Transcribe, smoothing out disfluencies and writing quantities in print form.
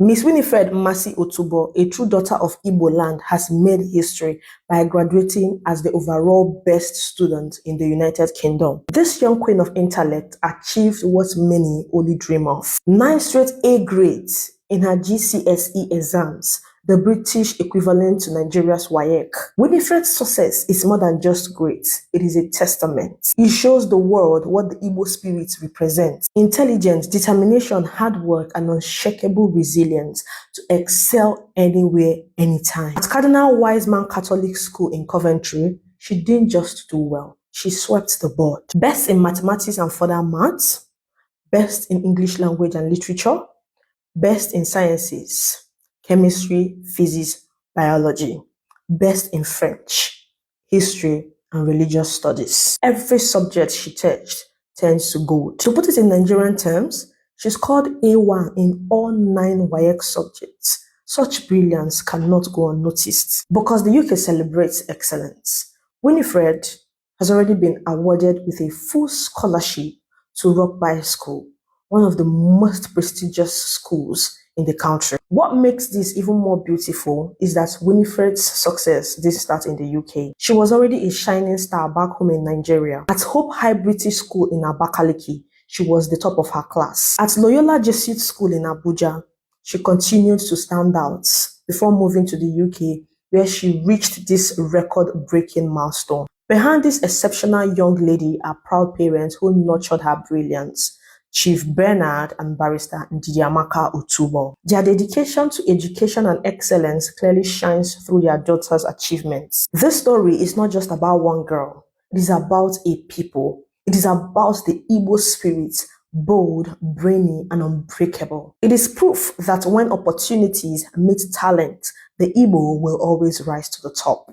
Miss Winifred Otubo, a true daughter of Igbo land, has made history by graduating as the overall best student in the United Kingdom. This young queen of intellect achieved what many only dream of. 9 straight A grades in her GCSE exams, the British equivalent to Nigeria's WAEC. Winifred's success is more than just great, it is a testament. It shows the world what the Igbo spirit represents: intelligence, determination, hard work, and unshakable resilience to excel anywhere, anytime. At Cardinal Wiseman Catholic School in Coventry, she didn't just do well, she swept the board. Best in mathematics and further maths, best in English language and literature, best in sciences, chemistry, physics, biology, best in French, history, and religious studies. Every subject she touched turns to gold. To put it in Nigerian terms, she scored A1 in all 9 WAEC subjects. Such brilliance cannot go unnoticed because the UK celebrates excellence. Winifred has already been awarded with a full scholarship to Rugby School, one of the most prestigious schools in the country. What makes this even more beautiful is that Winifred's success didn't start in the UK. She was already a shining star back home in Nigeria. At Hope High British School in Abakaliki, she was the top of her class. At Loyola Jesuit School in Abuja, she continued to stand out before moving to the UK, where she reached this record-breaking milestone. Behind this exceptional young lady are proud parents who nurtured her brilliance: Chief Bernard and Barrister Ngbo Otubo. Their dedication to education and excellence clearly shines through their daughter's achievements. This story is not just about one girl, it is about a people. It is about the Igbo spirit, bold, brainy, and unbreakable. It is proof that when opportunities meet talent, the Igbo will always rise to the top.